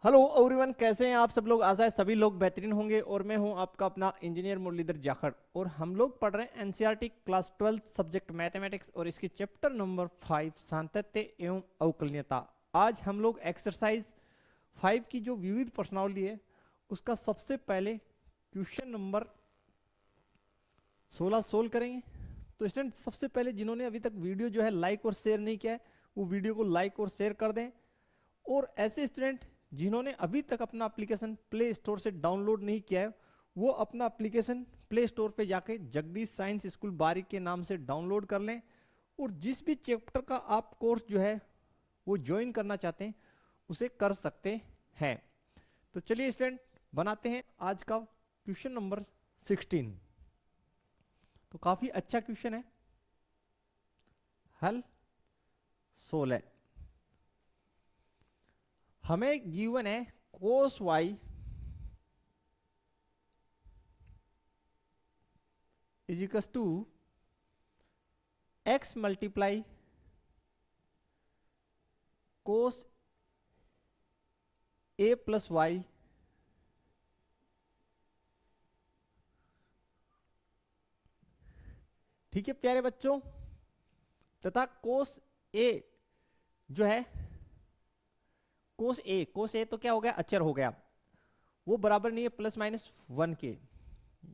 Hello everyone, कैसे हैं आप सब लोग। आशा है सभी लोग बेहतरीन होंगे और मैं हूं आपका अपना इंजीनियर मुरलीधर जाखड़ और हम लोग पढ़ रहे हैं एनसीईआरटी क्लास 12 सब्जेक्ट मैथमेटिक्स और इसकी चैप्टर नंबर 5 सातत्य एवं अवकलनीयता। आज हम लोग एक्सरसाइज 5 की जो विविध प्रश्नावली है उसका सबसे पहले क्वेश्चन नंबर 16 सोल्व करेंगे। तो स्टूडेंट, सबसे पहले जिन्होंने अभी तक वीडियो जो है लाइक और शेयर नहीं किया है वो वीडियो को लाइक और शेयर कर दें। और ऐसे स्टूडेंट जिन्होंने अभी तक अपना एप्लीकेशन प्ले स्टोर से डाउनलोड नहीं किया है वो अपना एप्लीकेशन प्ले स्टोर पे जाके जगदीश साइंस स्कूल बारिक के नाम से डाउनलोड कर लें। और जिस भी चैप्टर का आप कोर्स जो है वो ज्वाइन करना चाहते हैं उसे कर सकते हैं। तो चलिए स्टूडेंट, बनाते हैं आज का क्वेश्चन नंबर 16। तो काफी अच्छा क्वेश्चन है, हल 16। हमें गिवन है cos Y is equal to X multiply cos A plus Y ठीक है प्यारे बच्चों, तथा कोस ए जो है कोस ए तो क्या हो गया, अचर हो गया, वो बराबर नहीं है प्लस माइनस 1 के।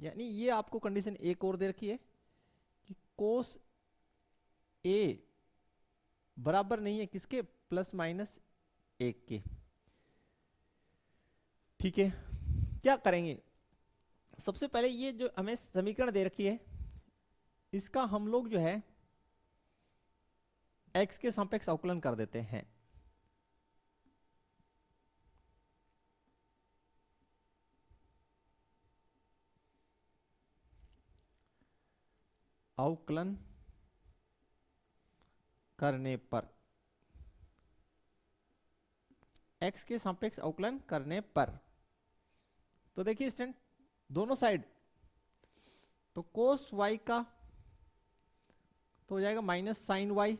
यानी ये आपको कंडीशन एक और दे रखी है कि कोस ए बराबर नहीं है किसके, प्लस माइनस 1 के। ठीक है, क्या करेंगे, सबसे पहले ये जो हमें समीकरण दे रखी है इसका हम लोग जो है x के सापेक्ष अवकलन कर देते हैं। अवकलन करने पर, x के सापेक्ष अवकलन करने पर, तो देखिए स्टूडेंट दोनों साइड, तो कोस y का तो हो जाएगा माइनस साइन y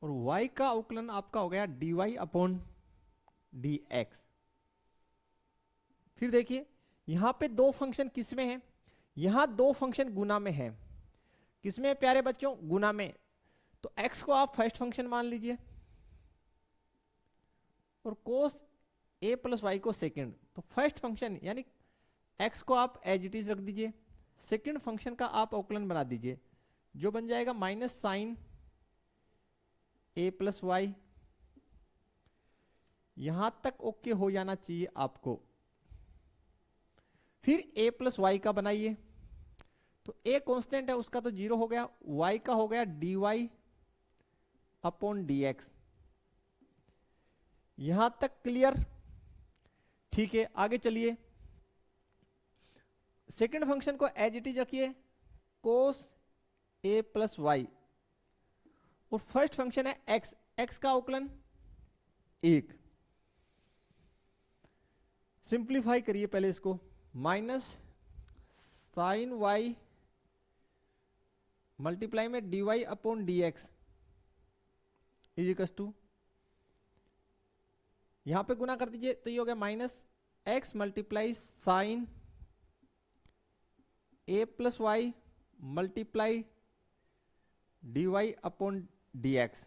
और y का अवकलन आपका हो गया dy अपॉन dx। फिर देखिए यहां पे दो फंक्शन किसमें है, यहां दो फंक्शन गुना में है। किसमें है प्यारे बच्चों, गुना में। तो x को आप फर्स्ट फंक्शन मान लीजिए और कोस a प्लस वाई को सेकेंड। तो फर्स्ट फंक्शन यानी x को आप एज इट इज रख दीजिए, सेकेंड फंक्शन का आप अवकलन बना दीजिए जो बन जाएगा minus sine a plus Y. यहां तक ओके हो जाना चाहिए आपको। फिर a प्लस वाई का बनाइए, तो a कांस्टेंट है उसका तो जीरो हो गया, y का हो गया dy अपॉन dx। यहां तक क्लियर, ठीक है। आगे चलिए, सेकंड फंक्शन को एज इट इज रखिए कोस a प्लस वाई और फर्स्ट फंक्शन है x, x का अवकलन 1। सिंप्लीफाई करिए पहले इसको, माइनस साइन y मल्टीप्लाई में dy upon dx is equal to, यहां पे गुना कर दीजिए तो ये हो गया minus x multiply sine a plus Y multiply dy upon dx।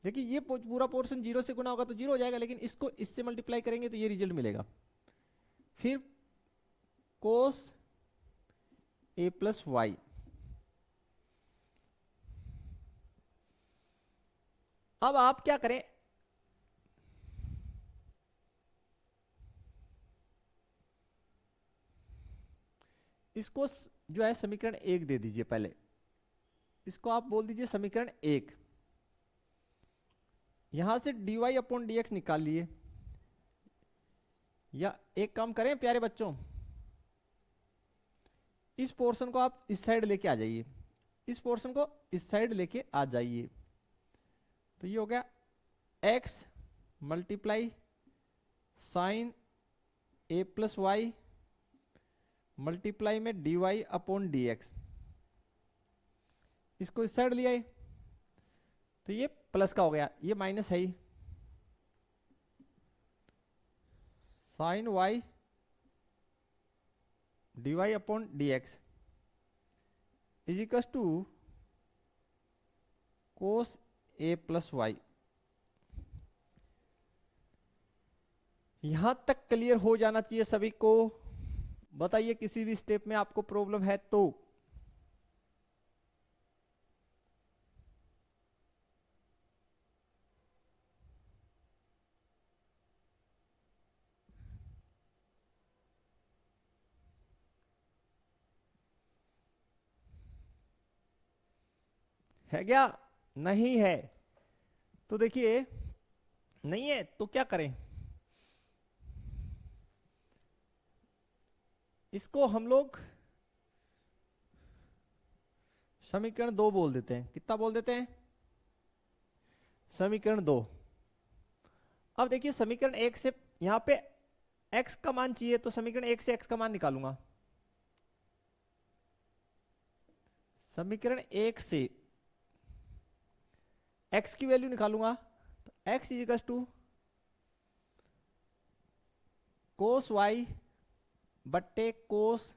देखिए ये पूरा पोर्शन जीरो से गुना होगा तो जीरो हो जाएगा, लेकिन इसको इससे मल्टीप्लाई करेंगे तो ये रिजल्ट मिलेगा। फिर कोस a प्लस वाई, अब आप क्या करें, इसको जो है समीकरण 1 दे दीजिए पहले, इसको आप बोल दीजिए समीकरण 1। यहां से dy अपॉन dx निकाल लिए, या एक काम करें प्यारे बच्चों, इस पोर्शन को आप इस साइड लेके आ जाइए, इस पोर्शन को इस साइड लेके आ जाइए। तो ये हो गया x multiply sine a plus Y multiply में dy अपॉन dx। इसको इस साइड लिया है तो ये प्लस का हो गया, ये माइनस है ही, sine Y D Y upon D X is equal to cos A plus Y. यहां तक क्लियर हो जाना चाहिए सभी को। बताइए किसी भी स्टेप में आपको प्रॉब्लम है तो। है क्या? नहीं है तो देखिए, नहीं है तो क्या करें, इसको हम लोग समीकरण 2 बोल देते हैं। कितना बोल देते हैं? समीकरण 2। अब देखिए समीकरण 1 से यहां पे x का मान चाहिए तो समीकरण 1 से x का मान निकालूंगा। समीकरण 1 से x की वैल्यू निकालूंगा तो x is equal to cos Y बट्टे कोस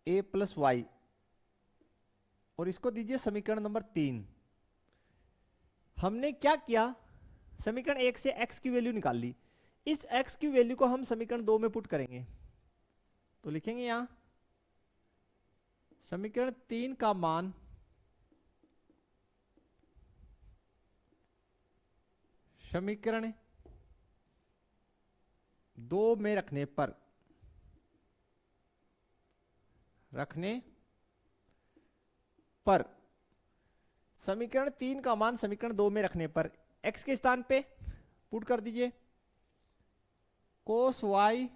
ए प्लस वाई, और इसको दीजिए समीकरण नंबर 3। हमने क्या किया, समीकरण 1 से x की वैल्यू निकाल ली। इस x की वैल्यू को हम समीकरण 2 में पुट करेंगे तो लिखेंगे यहां समीकरण 3 का मान समीकरण 2 में रखने पर समीकरण 3 का मान समीकरण 2 में रखने पर x के स्थान पे पुट कर दीजिए कोस y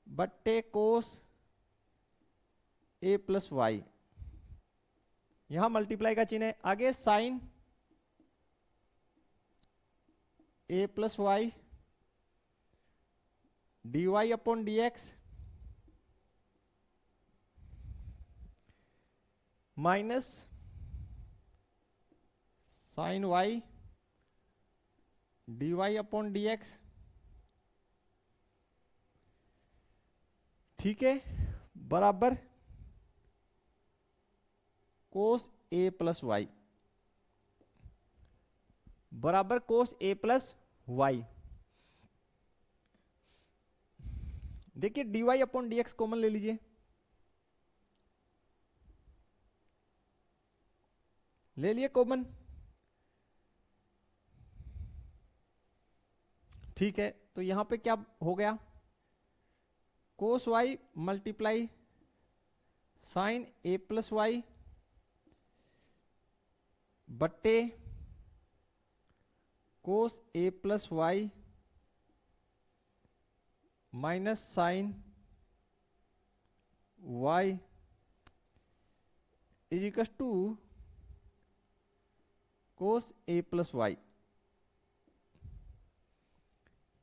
बट्टे कोस a प्लस वाई। यहां मल्टीप्लाई का चिन्ह है, आगे sine a plus Y D Y upon D X minus sine Y D Y upon D X. ठीक है, बराबर कोस ए प्लस वाई, बराबर कोस ए प्लस वाई। देखिए D Y upon D X common ले लीजिए, ले लिए common. ठीक है, तो यहां पे क्या हो गया, cos Y multiply sine A plus Y बट्टे cos A plus Y minus sine Y is equal to cos A plus Y.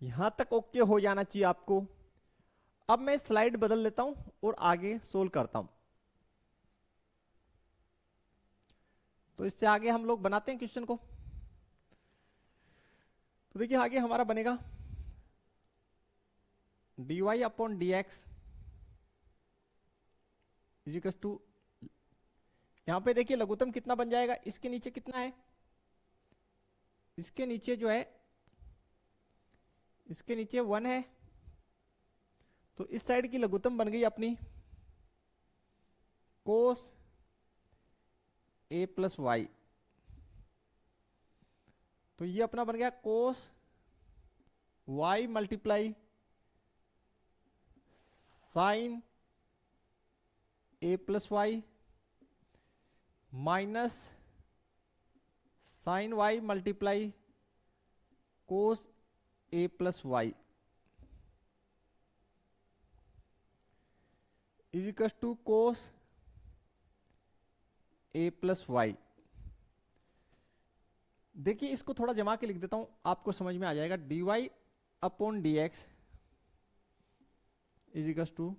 यहां तक ओके हो जाना चाहिए आपको। अब मैं स्लाइड बदल लेता हूं और आगे सोल्व करता हूं। तो इससे आगे हम लोग बनाते हैं क्वेश्चन को। तो देखिए आगे हमारा बनेगा D Y upon D X is equal to, यहां पे देखिए लघुत्तम कितना बन जाएगा, इसके नीचे कितना है, इसके नीचे जो है, इसके नीचे 1 है, तो इस साइड की लघुत्तम बन गई अपनी कोस ए प्लस वाई। तो ये अपना बन गया cos Y multiply sine A plus Y minus sine Y multiply cos A plus Y is equal to cos A plus Y. देखिए इसको थोड़ा जमा के लिख देता हूं, आपको समझ में आ जाएगा। D Y upon D X is equal to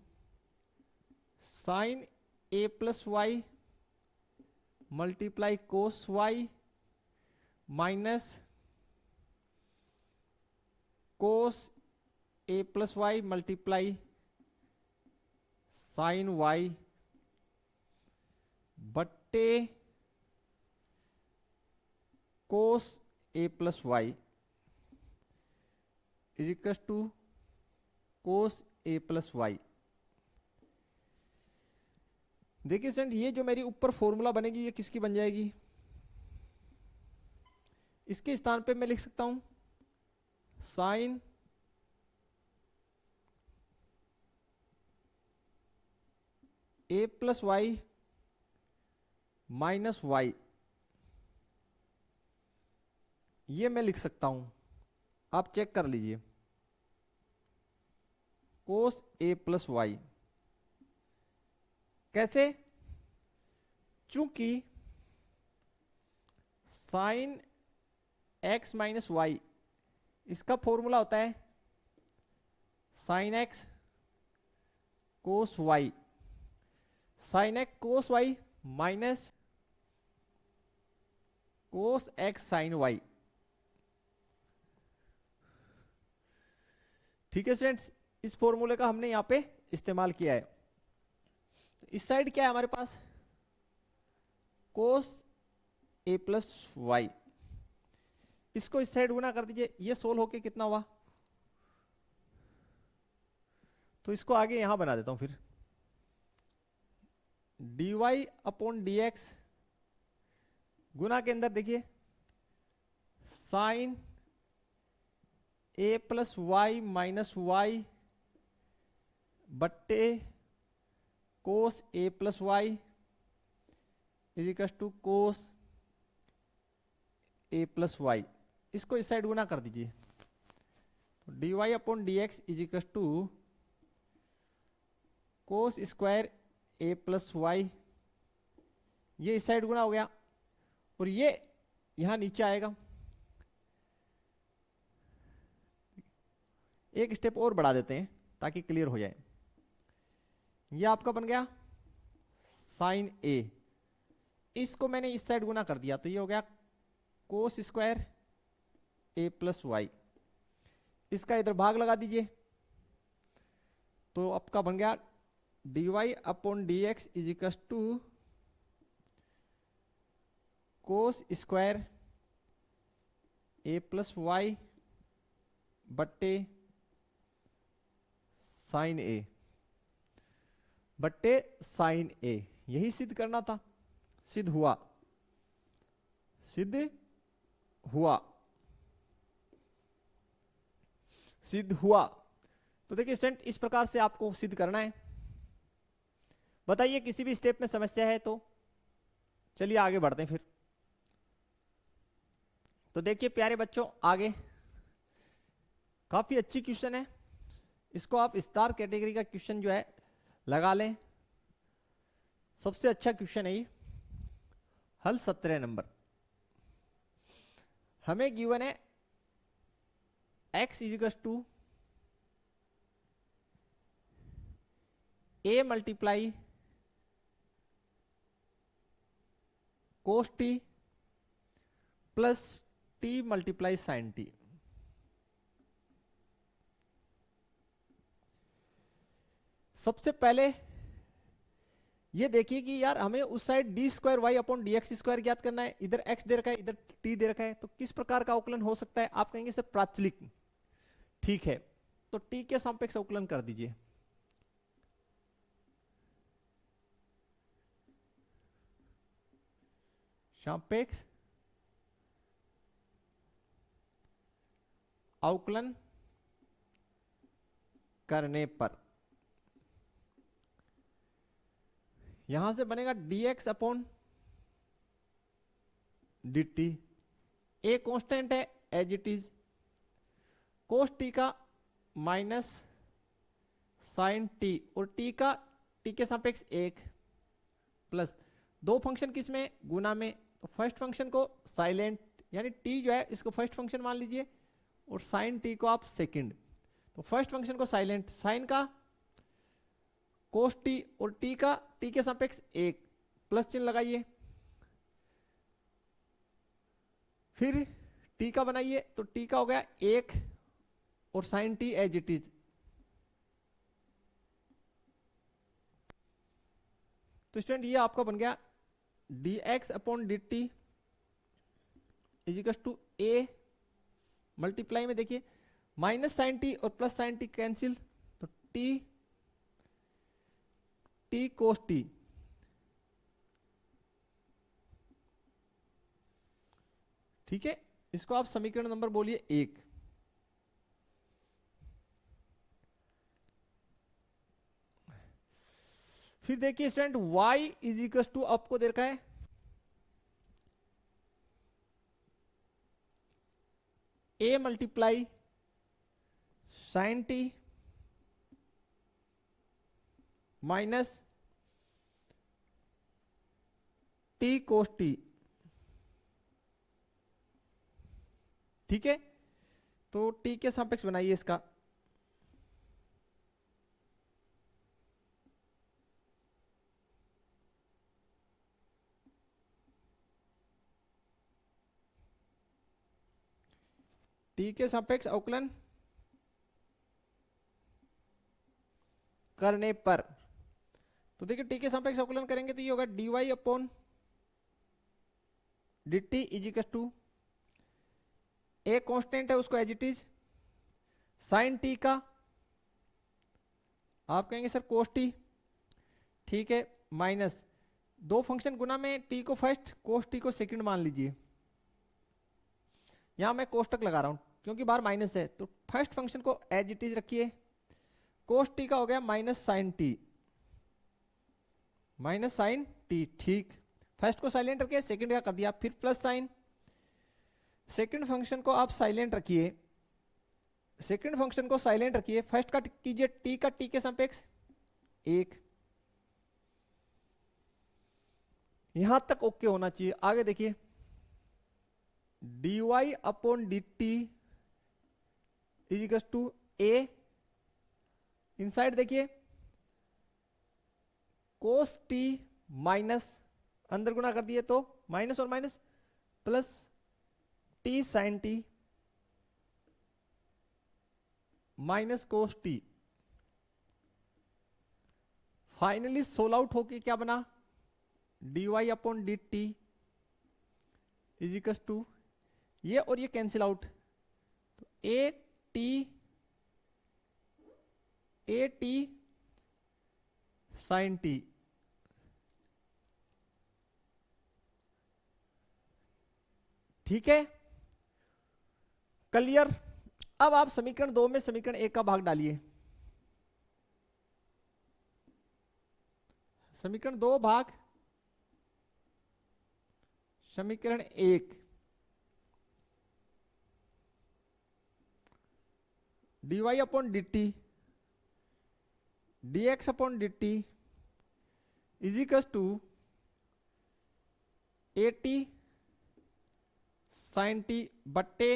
sine A plus Y multiply cos Y minus cos A plus Y multiply sine Y बट्टे cos A plus Y is equal to cos A plus Y. देखिए student, ये जो मेरी ऊपर formula बनेगी ये किसकी बन जाएगी? इसके स्थान पे मैं लिख सकता हूं sign A plus Y minus Y, ये मैं लिख सकता हूं। आप चेक कर लीजिए, कोस ए प्लस वाई कैसे? चूंकि साइन एक्स माइनस वाई इसका फॉर्मूला होता है sine X cos Y, sine X cos Y minus cos X sine Y. ठीक है स्टूडेंट्स, इस फॉर्मूले का हमने यहां पे इस्तेमाल किया है। इस साइड क्या है हमारे पास? कोस ए प्लस वाई, इसको इस साइड गुना कर दीजिए, ये सोल्व होके कितना हुआ? तो इसको आगे यहां बना देता हूं फिर, dy अपॉन dx गुना के अंदर देखिए sine A plus Y minus Y बट्टे cos A plus Y is equal to cos A plus Y. इसको इस साइड गुना कर दीजिए, तो D Y upon D X is equal to cos square A plus Y, ये इस side गुना हो गया और ये यहां नीचे आएगा। एक स्टेप और बढ़ा देते हैं ताकि क्लियर हो जाए। ये आपका बन गया साइन ए, इसको मैंने इस साइड गुना कर दिया तो ये हो गया cos square A plus Y. इसका इधर भाग लगा दीजिए, तो आपका बन गया D Y upon D X is equal to cos square A plus Y बट्टे साइन ए बट्टे साइन ए। यही सिद्ध करना था, सिद्ध हुआ, सिद्ध हुआ, सिद्ध हुआ। तो देखिए स्टूडेंट, इस प्रकार से आपको सिद्ध करना है। बताइए किसी भी स्टेप में समस्या है तो चलिए आगे बढ़ते हैं फिर। तो देखिए प्यारे बच्चों, आगे काफी अच्छी क्वेश्चन है, इसको आप स्टार कैटेगरी का क्वेश्चन जो है लगा लें। सबसे अच्छा क्वेश्चन है ये, हल 17 नंबर। हमें गिवन है x is equal to a multiply cos T plus T multiply sine T. सबसे पहले ये देखिए कि यार हमें उस side D square Y upon D x square ज्ञात करना है। इधर x दे रखा है, इधर t दे रखा है, तो किस प्रकार का अवकलन हो सकता है? आप कहेंगे सर प्राचलिक। ठीक है, तो t के सापेक्ष अवकलन कर दीजिए। सापेक्ष अवकलन करने पर यहां से बनेगा dx upon dt। A constant है as it is, cos T का माइनस साइन टी और टी का टी के सापेक्ष 1 प्लस दो फंक्शन किसमें? गुना में। तो फर्स्ट फंक्शन को साइलेंट यानी टी जो है इसको फर्स्ट फंक्शन मान लीजिए और साइन टी को आप सेकंड। तो फर्स्ट फंक्शन को साइलेंट, साइन का कोस टी और टी का टी के सापेक्ष 1 प्लस चिन्ह लगाइए, फिर टी का बनाइए तो टी का हो गया 1 और sine T as it is. तो स्टूडेंट ये आपका बन गया dx upon dt is equal to a multiply में देखिए माइनस साइन टी और प्लस साइन टी कैंसिल, तो टी कोस टी। ठीक है, इसको आप समीकरण नंबर बोलिए 1। फिर देखिए student y is equal to आपको दे रखा है a multiply sine T minus T cos T. ठीक है, तो t के सापेक्ष बनाइए इसका। t के सापेक्ष अवकलन करने पर, तो देखिए t के सापेक्ष अवकलन करेंगे तो ये होगा dy upon dt is equal to a constant है उसको as it is sine T का आप कहेंगे सर कोस टी। ठीक है, माइनस दो फंक्शन गुना में टी को फर्स्ट कोस टी को सेकंड मान लीजिए। यहां मैं कोष्टक लगा रहा हूं क्योंकि बाहर माइनस है, तो फर्स्ट फंक्शन को एज इट इज रखिए। कोस टी का हो गया minus sine T, minus sine T. ठीक, फर्स्ट को साइलेंट रखिए, सेकंड का कर दिया, फिर प्लस साइन। सेकंड फंक्शन को आप साइलेंट रखिए, सेकंड फंक्शन को साइलेंट रखिए, फर्स्ट का कीजिए टी का टी के सापेक्ष 1। यहां तक ओके होना चाहिए। आगे देखिए dy upon dt is equal to a, inside देखिए कोस टी माइनस अंदर गुना कर दिए तो माइनस और minus plus T sine T minus cos T. Finally solve out होके क्या बना dy upon D T is equal to ये और ये कैंसिल आउट, तो ए टी साइन टी। ठीक है, क्लियर। अब आप समीकरण 2 में समीकरण 1 का भाग डालिए। समीकरण 2 भाग समीकरण 1, dy upon D T dx upon D T is equal to A T sine T बट्टे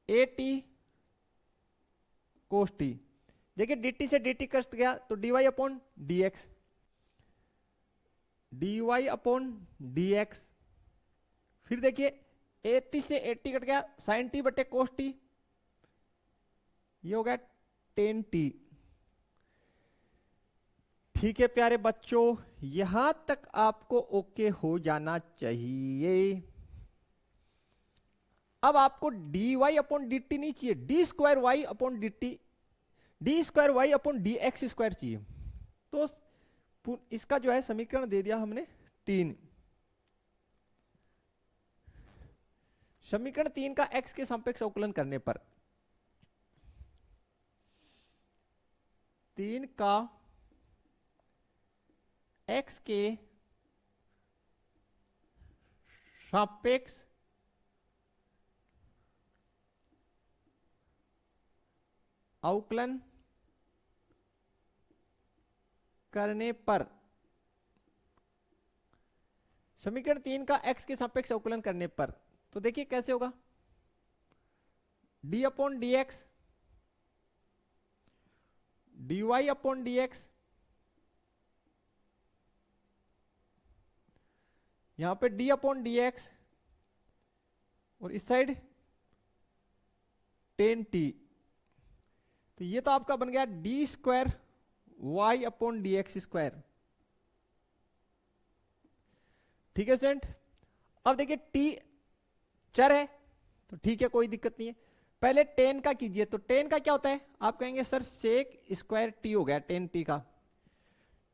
ए टी कोस टी। देखिए dt से dt कट गया तो dy upon dx, dy upon dx। फिर देखिए 80 से 80 कट गया साइन टी बटे कोस टी, ये हो गया 10t। ठीक है प्यारे बच्चों, यहां तक आपको ओके हो जाना चाहिए। अब आपको dy अपॉन डी टी नहीं चाहिए, D square Y upon D T, D square Y upon D x square चाहिए। तो इसका जो है समीकरण दे दिया हमने 3। समीकरण 3 का x के सापेक्ष अवकलन करने पर 3 का x के सापेक्ष अवकलन करने पर, समीकरण 3 का x के सापेक्ष अवकलन करने पर, तो देखिए कैसे होगा d upon D X, D Y upon D X, यहां पे d अपॉन डी एक्स और इस साइड 10t। तो ये तो आपका बन गया D square Y upon D x square. ठीक है स्टूडेंट, अब देखिए t चर है तो ठीक है, कोई दिक्कत नहीं है। पहले 10 का कीजिए, तो 10 का क्या होता है, आप कहेंगे सर सेक स्क्वायर टी हो गया, 10t का।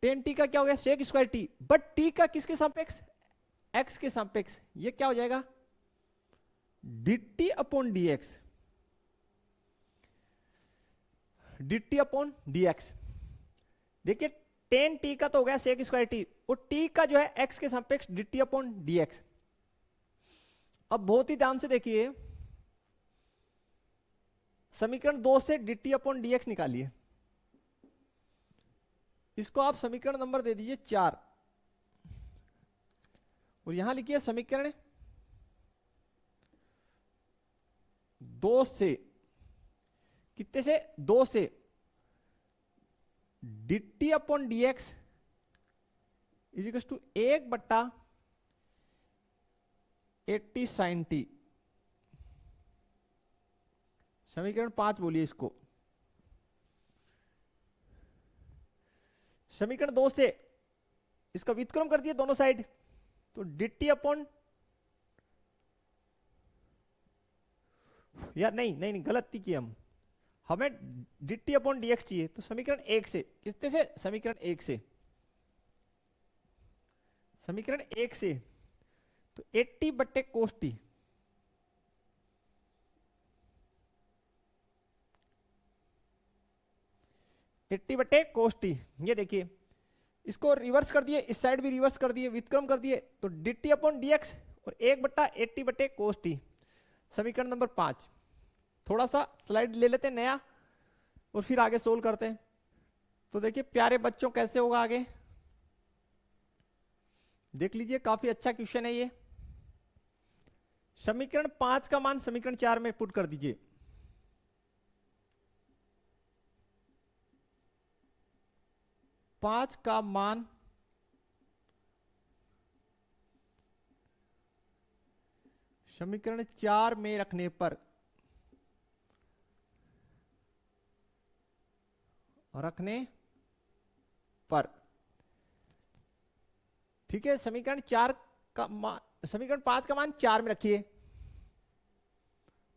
10t का क्या हो गया, sec square T, but t का किसके सापेक्ष, x के सापेक्ष, ये क्या हो जाएगा dt upon dx, dt upon dx। देखिए 10t का तो हो गया सेक स्क्वायर टी, और t का जो है x के सापेक्ष dt अपॉन dx। अब बहुत ही ध्यान से देखिए, समीकरण 2 से dt अपॉन dx निकालिए, इसको आप समीकरण नंबर दे दीजिए 4, और यहां लिखिए समीकरण 2 से, कितने से, 2 से dt upon dx is equal to 1/80 sin t। समीकरण 5 बोलिए इसको। समीकरण 2 से इसका व्युत्क्रम कर दिए दोनों साइड, तो dt अपॉन, यार नहीं नहीं नहीं, गलती की हमें dt अपॉन dx चाहिए, तो समीकरण 1 से, कितने से, समीकरण 1 से, समीकरण 1 से, तो 80 बट्टे कोस टी, ये देखिए, इसको रिवर्स कर दिए, इस साइड भी रिवर्स कर दिए, व्युत्क्रम कर दिए, तो dt अपॉन dx और 1/80 बट्टे कोस टी, समीकरण नंबर 5। थोड़ा सा स्लाइड ले लेते हैं नया और फिर आगे सोल्व करते हैं। तो देखिए प्यारे बच्चों, कैसे होगा आगे, देख लीजिए, काफी अच्छा क्वेश्चन है ये। समीकरण 5 का मान समीकरण 4 में पुट कर दीजिए। पांच का मान समीकरण 4 में रखने पर, ठीक है, समीकरण 4 का मान, समीकरण 5 का मान 4 में रखिए,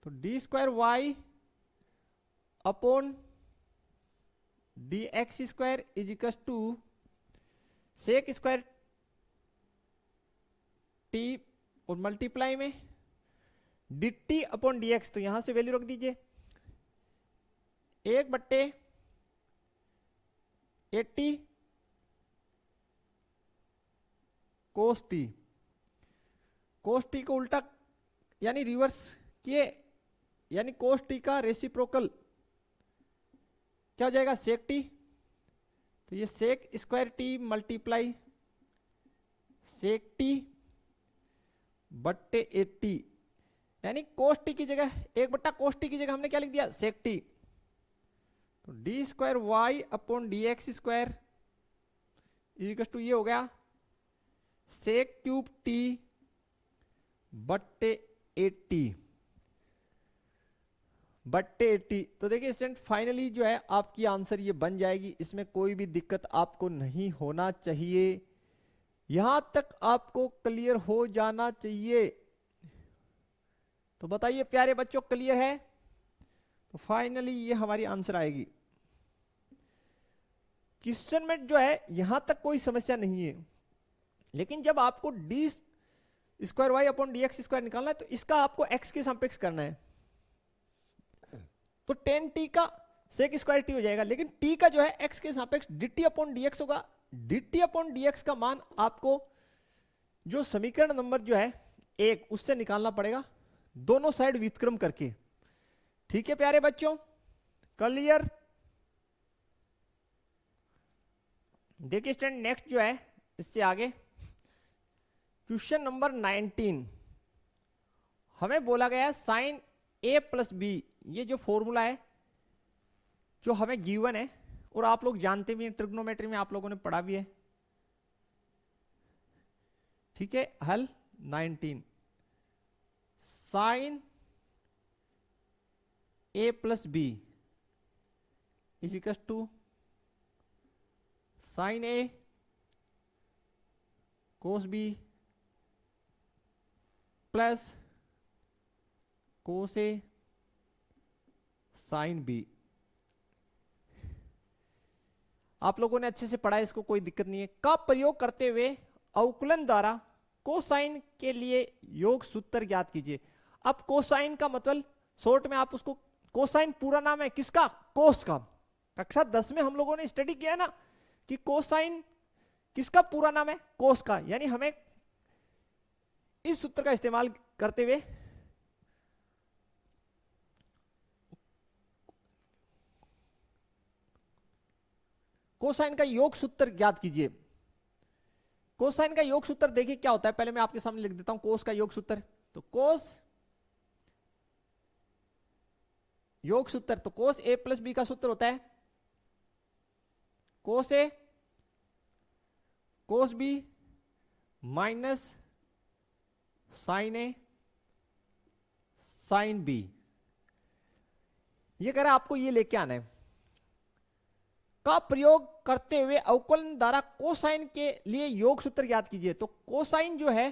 तो D square Y upon D x square is equal to sec square T और मल्टीप्लाई में D T upon D X, तो यहां से वैल्यू रख दीजिए 1/80 कोस टी। कोस टी को उल्टा यानी रिवर्स किए, यानी कोस टी का रेसिप्रोकल क्या हो जाएगा, सेक टी, तो ये सेक स्क्वायर टी मल्टीप्लाई सेक टी बट्टे 80, यानी कोस टी की जगह 1/कोस टी की जगह हमने क्या लिख दिया, सेक टी। तो D square Y upon D x square equal to ये हो गया सेक क्यूब टी बट्टे 80 बट्टे 80। तो देखिए स्टूडेंट, फाइनली जो है आपकी आंसर ये बन जाएगी, इसमें कोई भी दिक्कत आपको नहीं होना चाहिए, यहां तक आपको क्लियर हो जाना चाहिए। तो बताइए प्यारे बच्चों, क्लियर है? तो फाइनली ये हमारी आंसर आएगी। क्वेश्चन में जो है यहां तक कोई समस्या नहीं है, लेकिन जब आपको D square Y upon D x square निकालना है, तो इसका आपको एक्स के सापेक्ष करना है, तो 10t का सेक स्क्वायर टी हो जाएगा, लेकिन t का जो है x के सापेक्ष dt अपॉन dx होगा। dt अपॉन dx का मान आपको जो समीकरण नंबर जो है 1 उससे निकालना पड़ेगा, दोनों साइड व्युत्क्रम करके। ठीक है प्यारे बच्चों, क्लियर? देखिए स्टूडेंट, नेक्स्ट जो है इससे आगे क्वेश्चन नंबर 19, हमें बोला गया है साइन a प्लस बी, ये जो फॉर्मूला है जो हमें गिवन है और आप लोग जानते भी हैं, ट्रिग्नोमेट्री में आप लोगों ने पढ़ा भी है। ठीक है, हल 19, sine A plus B is equal to sine A cos B plus cos A sine B. आप लोगों ने अच्छे से पढ़ा है, इसको कोई दिक्कत नहीं है। का प्रयोग करते हुए अवकलन द्वारा कोसाइन के लिए योग सूत्र ज्ञात कीजिए। अब कोसाइन का मतलब शॉर्ट में आप उसको, कोसाइन पूरा नाम है किसका? कोस का। कक्षा 10 में हम लोगों ने स्टडी किया ना कि कोसाइन किसका पूरा नाम है? कोस का। यानी हमें इस सूत्र का इस्तेमाल करते हुए कोसाइन का योग सूत्र ज्ञात कीजिए। कोसाइन का योग सूत्र देखिए क्या होता है, पहले मैं आपके सामने लिख देता हूं कोस का योग सूत्र। तो कोस योग सूत्र, तो कोस ए प्लस बी का सूत्र होता है कोस A cos B minus sine A sine B. ये कह रहा है आपको ये लेके आना है। का प्रयोग करते हुए अवकलन द्वारा कोसाइन के लिए योग सूत्र ज्ञात कीजिए। तो कोसाइन जो है,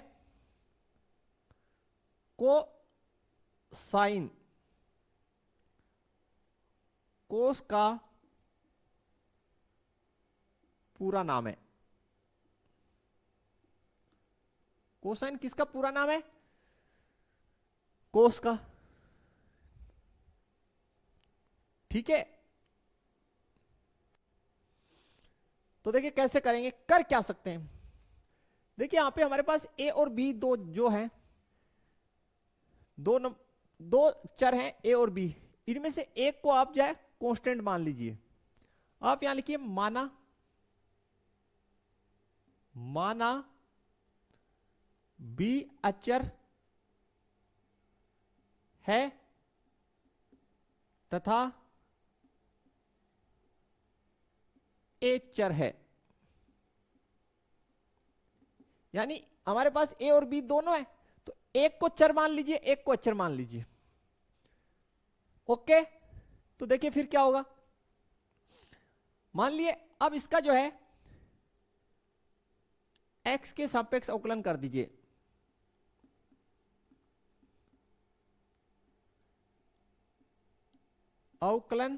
कोसाइन कोस का पूरा नाम है। कोसाइन किसका पूरा नाम है? कोस का। ठीक है, तो देखिए कैसे करेंगे, कर क्या सकते हैं। देखिए यहां पे हमारे पास ए और बी दो जो है, दो चर हैं ए और बी। इनमें से एक को आप जो है कांस्टेंट मान लीजिए। आप यहां लिखिए माना बी अचर है तथा ए चर है। यानी हमारे पास ए और बी दोनों है, तो एक को चर मान लीजिए, एक को अचर मान लीजिए। ओके, तो देखिए फिर क्या होगा। मान लिए अब इसका जो है x के सापेक्ष अवकलन कर दीजिए। अवकलन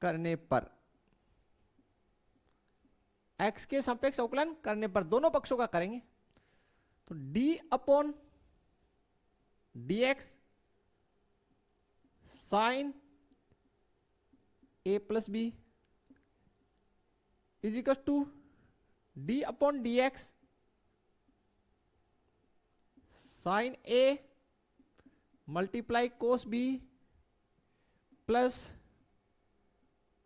करने पर, x के सापेक्ष अवकलन करने पर दोनों पक्षों का करेंगे, तो d upon dx sine a plus B is equal to d upon dx sine a multiply cos b plus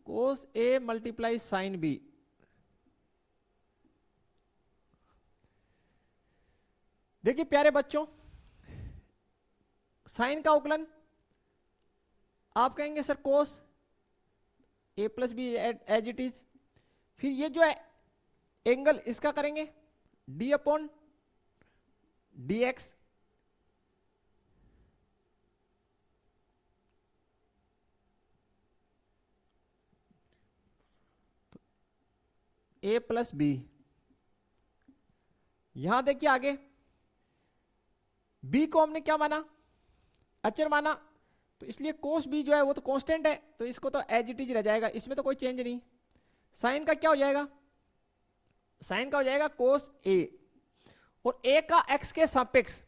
cos a multiply sine b। देखिए प्यारे बच्चों, साइन का अवकलन आप कहेंगे sir cos a plus B as it is. फिर ये जो है एंगल इसका करेंगे d upon dx a plus B. यहां देखिए आगे b को हमने क्या माना? अचर माना, तो इसलिए कोस b जो है वो तो कांस्टेंट है, तो इसको तो एज इट इज रह जाएगा, इसमें तो कोई चेंज नहीं। साइन का क्या हो जाएगा? साइन का हो जाएगा कोस a, और a का x के सापेक्ष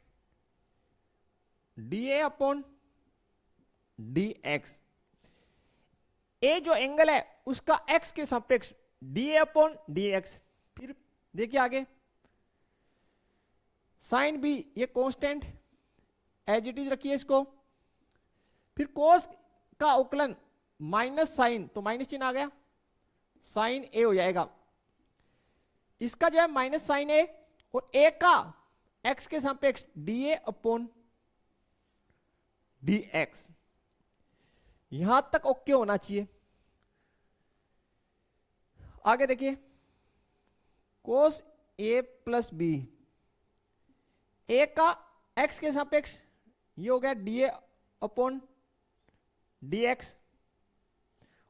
dA अपॉन dx। a जो एंगल है उसका x के सापेक्ष dA अपॉन dx। फिर देखिए आगे साइन b ये कांस्टेंट एज इट इज रखिए इसको। फिर कोस का अवकलन माइनस साइन, तो माइनस चिन्ह आ गया, साइन a हो जाएगा। इसका जो है माइनस साइन a, और a का x के सापेक्ष dA अपॉन dx। यहां तक ओके होना चाहिए। आगे देखिए cos a plus B A का एक्स के सापेक्ष ये हो गया D A upon D X,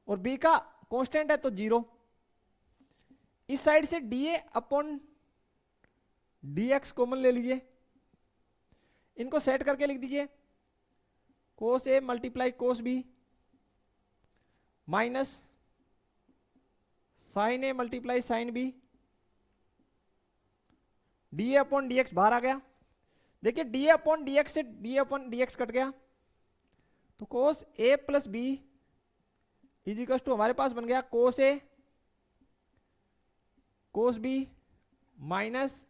और बी का कांस्टेंट है तो 0। इस साइड से D A upon D X common ले लीजिए, इनको सेट करके लिख दीजिए cos A multiply cos B minus sine A multiply sine B, D A upon D X बाहर आ गया। देखिए D A upon D X से D A upon D X cut गया, तो cos A plus B is equal to हमारे पास बन गया cos A cos B minus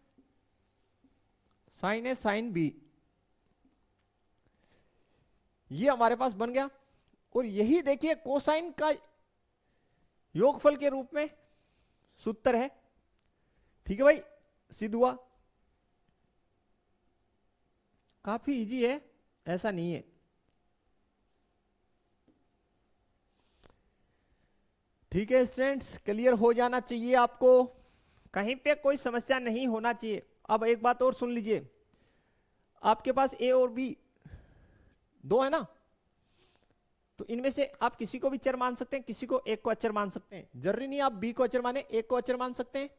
sine A sine B, ये हमारे पास बन गया। और यही देखिए कोसाइन का योगफल के रूप में सूत्र है। ठीक है भाई, सिद्ध हुआ। काफी इजी है, ऐसा नहीं है। ठीक है स्टूडेंट्स, क्लियर हो जाना चाहिए आपको, कहीं पे कोई समस्या नहीं होना चाहिए। अब एक बात और सुन लीजिए, आपके पास ए और बी दो है ना, तो इनमें से आप किसी को भी चर मान सकते हैं, किसी को एक को अचर मान सकते हैं। जरूरी नहीं आप बी को अचर माने, एक को अचर मान सकते हैं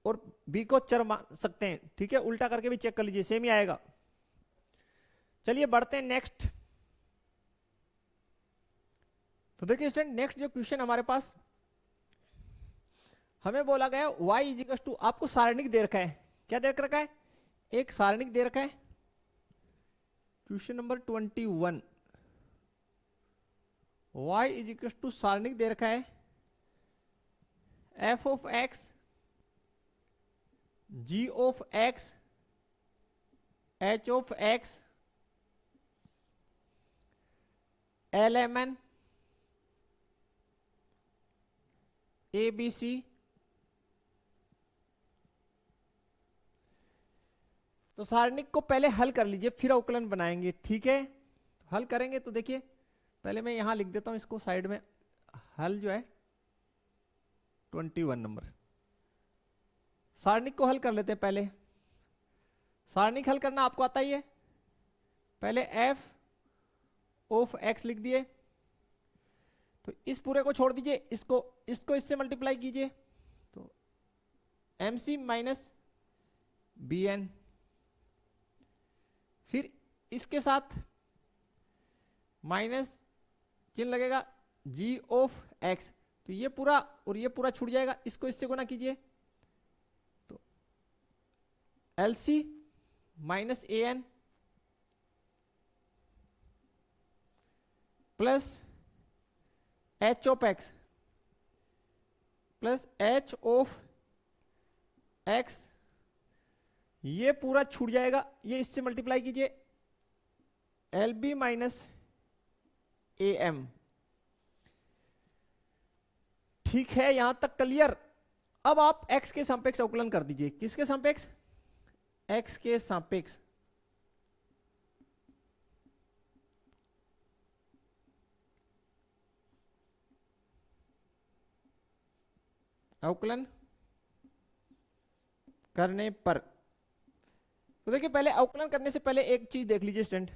और बी को चर मान सकते हैं। ठीक है, उल्टा करके भी चेक कर लीजिए, सेम ही आएगा। चलिए बढ़ते हैं नेक्स्ट। तो देखिए स्टूडेंट, नेक्स्ट जो क्वेश्चन हमारे पास, हमें बोला गया y इज इक्वल टू, आपको सारणिक दे रखा है। क्या दे रखा है? एक सारणिक दे रखा है। Question number 21, y is equal to सारणिक दे रखा है f of x, g of x, h of x, lmn abc। तो सारणिक को पहले हल कर लीजिए, फिर अवकलन बनाएंगे। ठीक है, हल करेंगे तो देखिए, पहले मैं यहां लिख देता हूं इसको साइड में। हल जो है 21 नंबर, सारणिक को हल कर लेते हैं पहले। सारणिक हल करना आपको आता ही है। पहले f ऑफ x लिख दिए, तो इस पूरे को छोड़ दीजिए, इसको इससे मल्टीप्लाई कीजिए, तो mc माइनस bn, फिर इसके साथ माइनस चिन्ह लगेगा g ऑफ x, तो ये पूरा और ये पूरा छूट जाएगा, इसको इससे गुना कीजिए, तो lc minus an plus h of x plus h of x, ये पूरा छूट जाएगा, ये इससे मल्टीप्लाई कीजिए, LB माइनस AM। ठीक है, यहां तक क्लियर। अब आप x के सापेक्ष अवकलन कर दीजिए। किसके सापेक्ष? x के सापेक्ष। अवकलन करने पर, तो देखिए पहले अवकलन करने से पहले एक चीज देख लीजिए स्टूडेंट,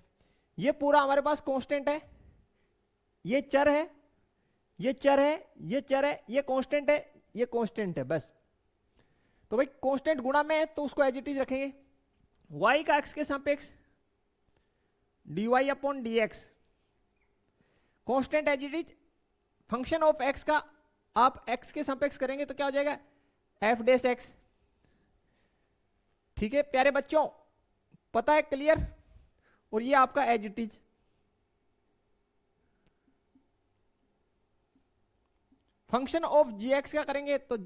ये पूरा हमारे पास कांस्टेंट है, ये चर है, ये चर है, ये चर है, ये कांस्टेंट है, ये कांस्टेंट है, बस। तो भाई कांस्टेंट गुणा में है तो उसको एज इट इज रखेंगे। y का x के सापेक्ष dy upon dx, constant as it is. Function of x का आप x के सापेक्ष करेंगे तो क्या हो जाएगा? f dash x। ठीक है प्यारे बच्चों, पता है? क्लियर? और ये आपका as it is. Function of gx क्या करेंगे तो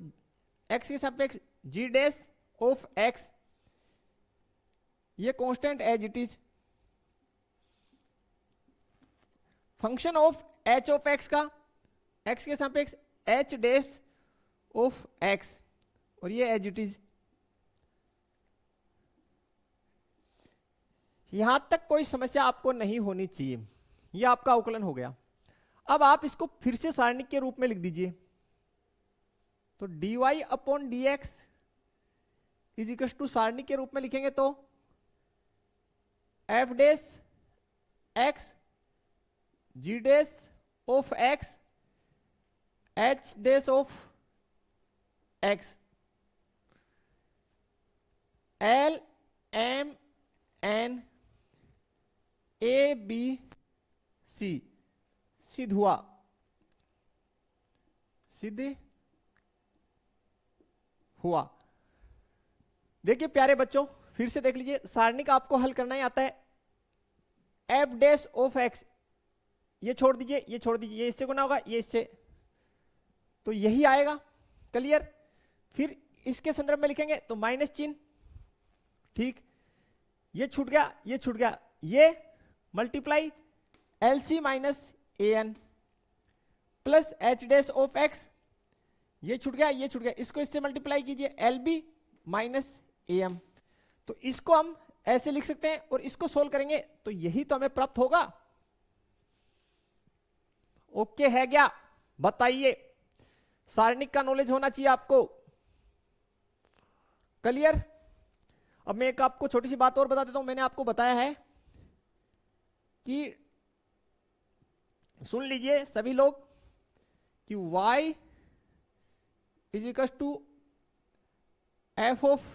x के सापेक्ष g डैश ऑफ x, ये constant as it is. Function of h of x का x के सापेक्ष h डैश ऑफ x, और ये एज इट इज। यहां तक कोई समस्या आपको नहीं होनी चाहिए। ये आपका अवकलन हो गया। अब आप इसको फिर से सारणिक के रूप में लिख दीजिए, तो dy upon dx is equal to सारणी के रूप में लिखेंगे तो F dash X G dash of X H dash of X L M N A B C सिद्ध हुआ, सिद्ध हुआ। देखिए प्यारे बच्चों, फिर से देख लीजिए, सारणी का आपको हल करना ही आता है। एफ डैश ऑफ एक्स, ये छोड़ दीजिए, ये छोड़ दीजिए, ये इससे गुना होगा, ये इससे, तो यही आएगा। क्लियर? फिर इसके संदर्भ में लिखेंगे तो माइनस चिन्ह, ठीक, ये छूट गया, ये छूट गया, ये multiply L C minus A N plus H dash of X, ये छूट गया, ये छूट गया, इसको इससे मल्टीप्लाई कीजिए L B minus A M. तो इसको हम ऐसे लिख सकते हैं और इसको सोल्व करेंगे तो यही तो हमें प्राप्त होगा। ओके है क्या? बताइए, सारणिक का नॉलेज होना चाहिए आपको। क्लियर? अब मैं एक आपको छोटी सी बात और बता देता हूं। मैंने आपको बताया है कि सुन लीजिए सभी लोग कि y is equal to F of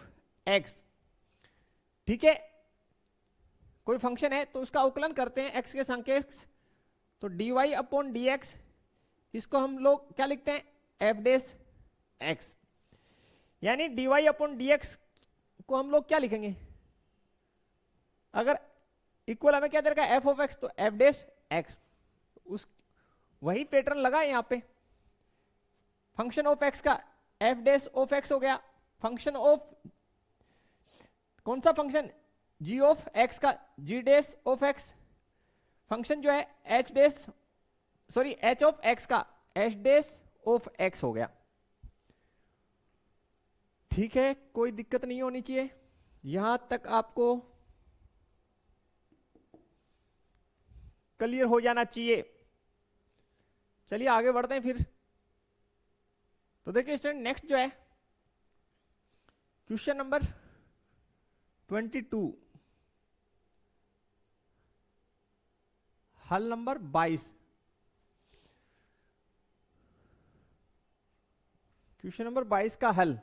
X, ठीक है। कोई फंक्शन है तो उसका अवकलन करते हैं x के सांकेक्ष, तो dy अपॉन डी एक्स, इसको हम लोग क्या लिखते हैं? F dash x. यानी dy अपॉन डी एक्स को हम लोग क्या लिखेंगे? अगर इक्वल हमें क्या दे रखा है? एफ ऑफ एक्स, तो एफ डैश एक्स। उस वही पैटर्न लगा यहाँ पे। फंक्शन ऑफ एक्स का एफ डैश ऑफ एक्स हो गया, फंक्शन ऑफ कौन सा फंक्शन? जी ऑफ एक्स का जी डैश ऑफ एक्स, फंक्शन जो है H dash sorry H of x का एच डैश ऑफ एक्स हो गया। ठीक है, कोई दिक्कत नहीं होनी चाहिए, यहां तक आपको क्लियर हो जाना चाहिए। चलिए आगे बढ़ते हैं फिर। तो देखिए स्टूडेंट, नेक्स्ट जो है क्वेश्चन नंबर 22, हल नंबर 22। क्वेश्चन नंबर 22 का हल।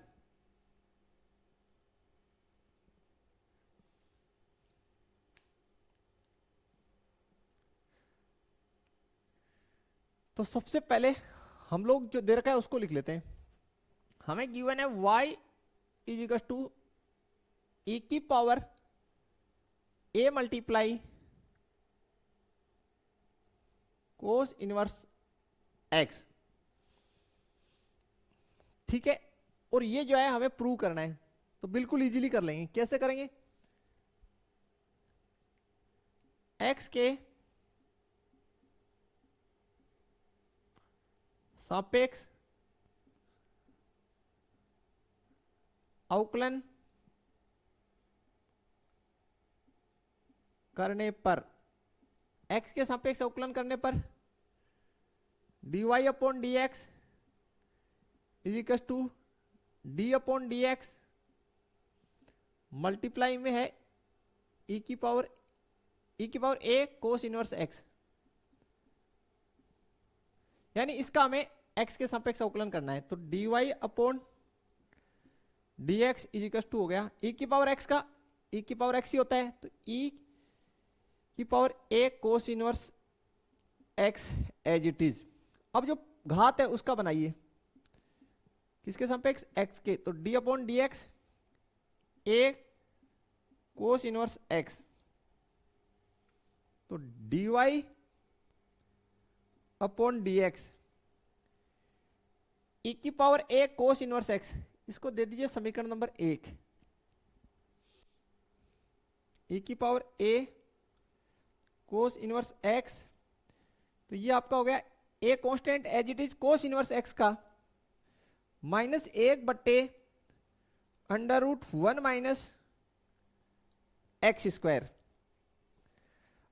तो सबसे पहले हम लोग जो दे रखा है उसको लिख लेते हैं। हमें गिवन है y is equal to e की power a multiply cos inverse x, ठीक है। और ये जो है हमें प्रूव करना है, तो बिल्कुल इजीली कर लेंगे। कैसे करेंगे? x के सापेक्ष अवकलन करने पर, x के सापेक्ष अवकलन करने पर dy upon D X is equal to D upon D x multiply में है e की power a cos inverse x, यानी इसका हमें x के सापेक्ष अवकलन करना है। तो dy upon D X is equal to हो गया e की पावर x का, e की पावर x ही होता है, तो e की power a cos inverse x as it is. अब जो घात है उसका बनाइए, किसके सापेक्ष? x के, तो d upon D x a cos inverse x, तो dy upon D x e की power a cos inverse x, इसको दे दीजिए समीकरण नंबर 1। e की power a cos inverse x, तो ये आपका हो गया a constant as it is cos inverse x का माइनस 1 बट्टे under root 1 minus x square.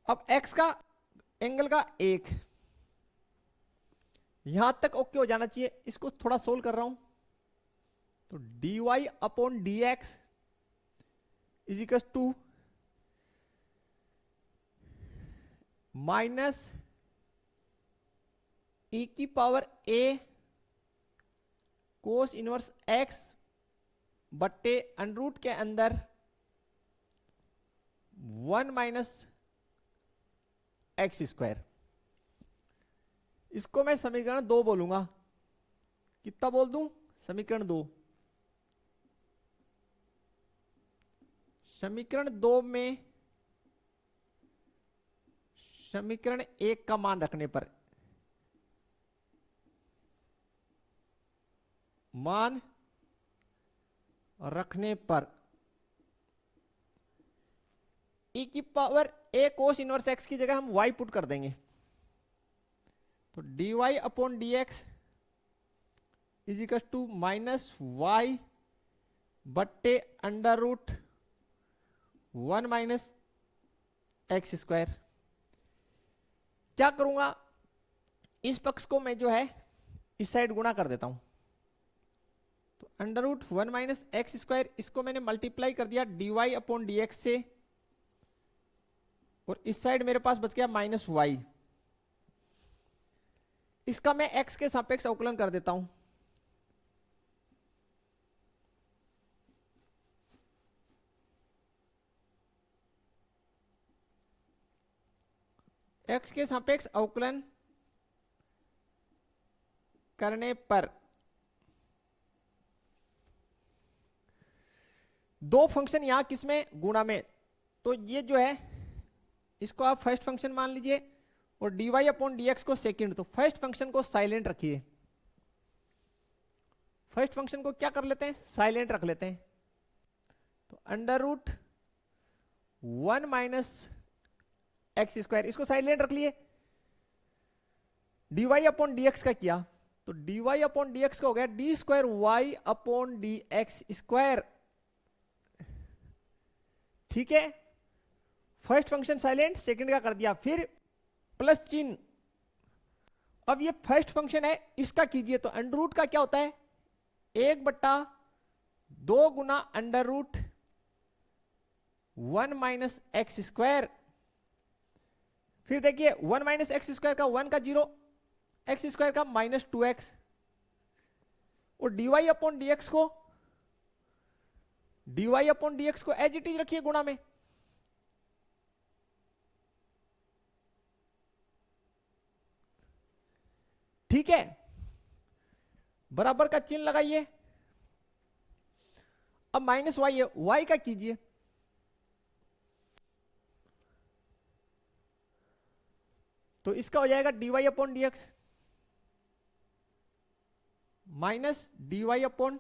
अब x का एंगल का 1, यहां तक ओके हो जाना चाहिए। इसको थोड़ा सोल्व कर रहा हूं, तो dy upon D X is equal to minus E की power A cos inverse X बट्टे अंडरूट के अंदर 1 माइनस एक्स स्क्वायर। इसको मैं समीकरण 2 बोलूंगा। कितना बोल दूं? समीकरण 2। समीकरण 2 में समीकरण 1 का मान रखने पर e की power a cos inverse x की जगह हम y पुट कर देंगे। तो dy upon D X is equal to minus Y बट्टे under root 1 minus x square. क्या करूंगा, इस पक्ष को मैं जो है इस साइड गुणा कर देता हूं। तो under root 1 minus x square, इसको मैंने मल्टीप्लाई कर दिया dy अपॉन डी एक्स से, और इस साइड मेरे पास बच गया माइनस वाई। इसका मैं x के सापेक्ष अवकलन कर देता हूं। x के सापेक्ष अवकलन करने पर दो फंक्शन यहां किसमें? गुणा में। तो ये जो है इसको आप फर्स्ट फंक्शन मान लीजिए और dy अपॉन डी एक्स को सेकेंड। तो फर्स्ट फंक्शन को साइलेंट रखिए। फर्स्ट फंक्शन को क्या कर लेते हैं? साइलेंट रख लेते हैं। तो under root 1 minus x square, इसको साइलेंट रख लिए। dy अपॉन डी एक्स का किया, तो dy अपॉन डी एक्स का हो गया D square Y upon D x square. ठीक है, फर्स्ट फंक्शन साइलेंट, सेकंड का कर दिया, फिर प्लस चिन्ह। अब ये फर्स्ट फंक्शन है, इसका कीजिए। तो अंडर रूट का क्या होता है? 1/2 गुना under root 1 minus x square. फिर देखिए 1 माइनस एक्स स्क्वायर का 1 का 0, एक्स स्क्वायर का माइनस 2x, और dy अपॉन डी एक्स को एज इट इज रखिए गुणा में। ठीक है, बराबर का चिन्ह लगाइए। अब माइनस वाई है, वाई का कीजिए। तो इसका हो जाएगा dy upon D X minus dy upon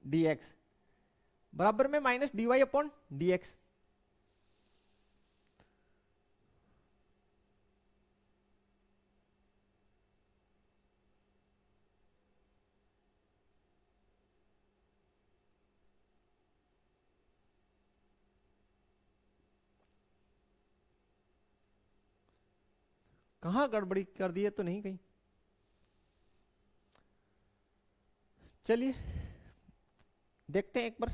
D x बराबर में minus dy upon D x. कहां गड़बड़ी कर दिए तो नहीं कहीं? चलिए देखते हैं, एक बार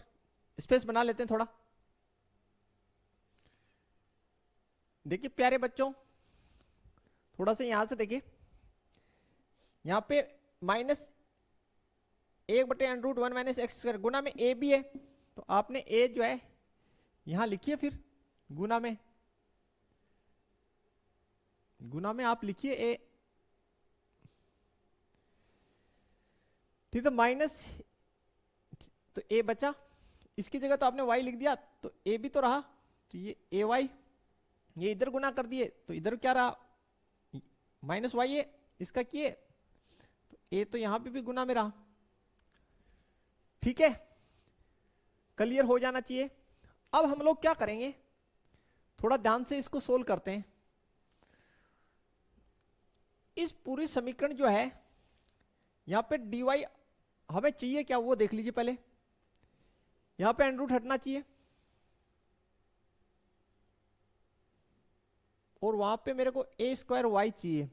स्पेस बना लेते हैं थोड़ा। देखिए प्यारे बच्चों, थोड़ा सा यहां से देखिए, यहां पे माइनस 1/√1 माइनस एक्स स्क्वायर गुना में ए भी है। तो आपने ए जो है यहां लिखिए, फिर गुना में आप लिखिए ए। ठीक है, माइनस, तो ए बचा, इसकी जगह तो आपने y लिख दिया, तो ए भी तो रहा। तो ये ए वाई, ये इधर गुना कर दिए, तो इधर क्या रहा? माइनस वाई है, इसका किए, तो ए तो यहां पे भी गुना में रहा। ठीक है, क्लियर हो जाना चाहिए। अब हम लोग क्या करेंगे, थोड़ा ध्यान से इसको सोल्व करते हैं। इस पूरी समीकरण जो है, यहां पे dy हमें चाहिए क्या, वो देख लीजिए पहले। यहां पे अंडर रूट हटना चाहिए, और वहां पे मेरे को a स्क्वायर वाई चाहिए।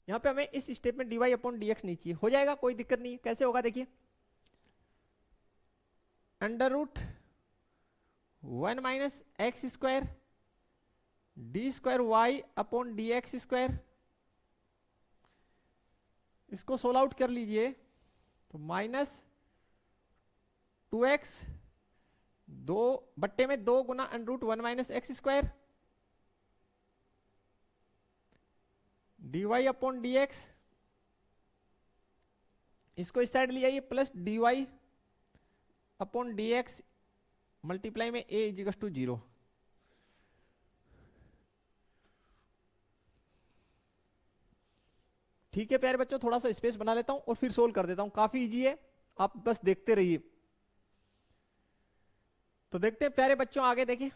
यहां पे हमें इस स्टेप में dy अपॉन डी एक्स नहीं चाहिए। हो जाएगा, कोई दिक्कत नहीं है। कैसे होगा देखिए, under root 1 minus x square d square Y upon D x square, इसको सोल्व आउट कर लीजिए तो माइनस 2x 2/2 गुना under root 1 minus x square d Y upon D x, इसको इस साइड ले आइए plus d Y upon D x multiply में a इजिकल टू 0। ठीक है प्यारे बच्चों, थोड़ा सा स्पेस बना लेता हूं और फिर सोल्व कर देता हूं, काफी इजी है, आप बस देखते रहिए। तो देखते हैं प्यारे बच्चों आगे, देखिए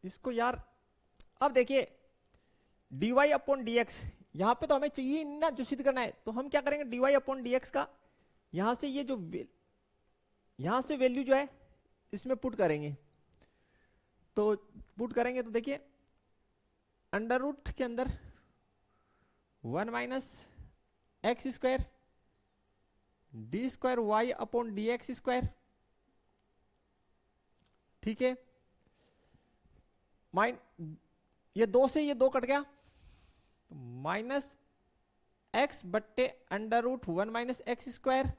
इसको यार, अब देखिए dy अपॉन dx, यहां पे तो हमें चाहिए ना जो सिद्ध करना है, तो हम क्या करेंगे dy अपॉन dx का यहां से ये जो यहां से वैल्यू जो है इसमें पुट करेंगे, तो पुट करेंगे तो देखिए अंडर रूट के अंदर 1 minus x square d square Y upon D x square, ठीक है, ये 2 से ये 2 कट गया, तो माइनस एक्स बट्टे under root 1 minus x square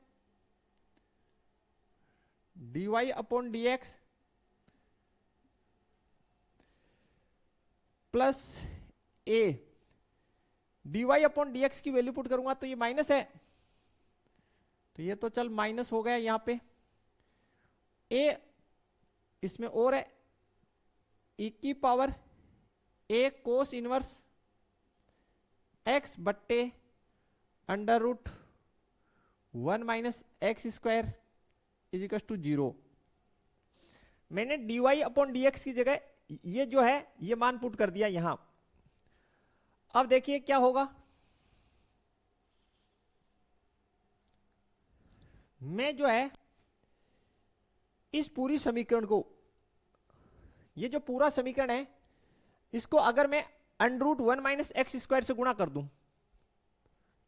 d Y upon D x plus a, d Y upon D x की वैल्यू पुट करूंगा तो ये माइनस है, तो ये तो चल माइनस हो गया यहां पे, ए इसमें और है e की power a cos inverse x बट्टे under root 1 minus x square equal to 0। मैंने dy अपॉन dx की जगह ये जो है ये मान पुट कर दिया यहां। अब देखिए क्या होगा, मैं जो है इस पूरी समीकरण को, ये जो पूरा समीकरण है इसको अगर मैं under root 1 minus x square से गुणा कर दूं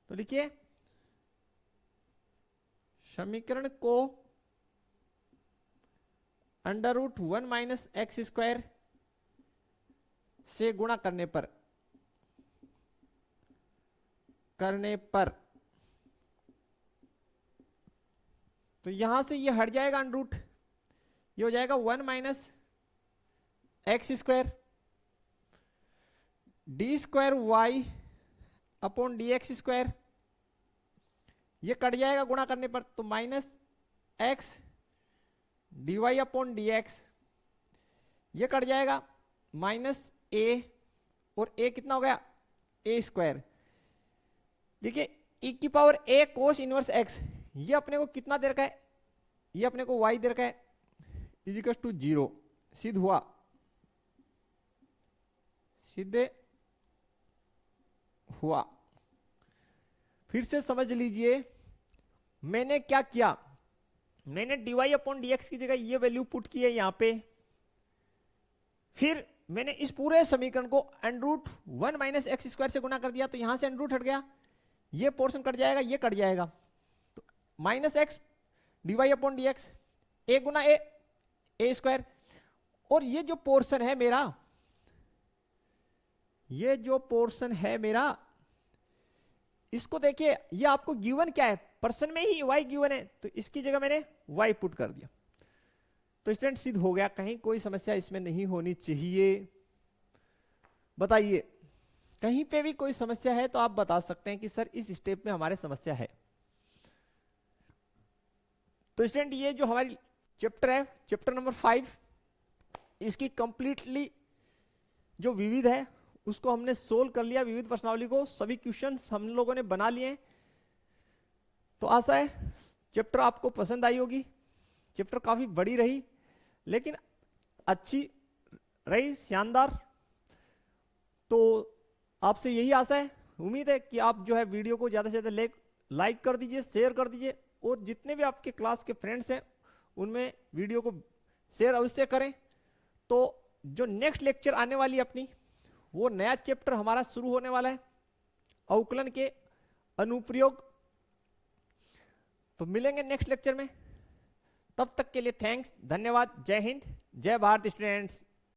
तो लिखिए समीकरण को under root 1 minus x square से गुणा करने पर तो यहां से ये हट जाएगा अंडर रूट, ये हो जाएगा 1 minus x square d square Y upon D x square, ये कट जाएगा गुणा करने पर, तो minus x D Y upon D x, ये कट जाएगा माइनस ए, और ए कितना हो गया ए स्क्वायर, देखिए e की power a cos inverse x, ये अपने को कितना दे रखा है, ये अपने को y दे रखा है इजिकल टू 0, सिद्ध हुआ, सिद्ध हुआ। फिर से समझ लीजिए मैंने क्या किया, मैंने dy अपॉन dx की जगह ये वैल्यू पुट की है यहां पे, फिर मैंने इस पूरे समीकरण को under root 1 minus x square से गुणा कर दिया, तो यहां से अंडर रूट हट गया, ये पोर्शन कट जाएगा, ये कट जाएगा, तो minus x D Y upon D x a गुना ए स्क्वायर, और ये जो पोर्शन है मेरा, ये जो पोर्शन है मेरा, इसको देखिए ये आपको गिवन क्या है, पर्सन में ही y गिवन है, तो इसकी जगह मैंने y पुट कर दिया, तो स्टूडेंट सिद्ध हो गया, कहीं कोई समस्या इसमें नहीं होनी चाहिए। बताइए कहीं पे भी कोई समस्या है तो आप बता सकते हैं कि सर इस स्टेप में हमारे समस्या है। तो स्टूडेंट ये जो हमारी चैप्टर है, चैप्टर नंबर 5, इसकी कंप्लीटली जो विविध है उसको हमने सोल्व कर लिया, विविध प्रश्नावली को, सभी क्वेश्चंस हम लोगों ने बना लिए। तो आशा है चैप्टर आपको पसंद आई होगी, चैप्टर काफी बड़ी रही लेकिन अच्छी रही, शानदार। तो आपसे यही आशा है, उम्मीद है कि आप जो है वीडियो को ज़्यादा से ज़्यादा लाइक कर दीजिए, शेयर कर दीजिए, और जितने भी आपके क्लास के फ्रेंड्स हैं उनमें वीडियो को शेयर अवश्य करें। तो जो नेक्स्ट लेक्चर आने वाली अपनी, वो नया चैप्टर हमारा शुरू होने वाला है, अवकलन के अनुप्रयोग। तो मिलेंगे नेक्स्ट लेक्चर में, तब तक के लिए थैंक्स, धन्यवाद, जय हिंद, जय भारत स्टूडेंट्स।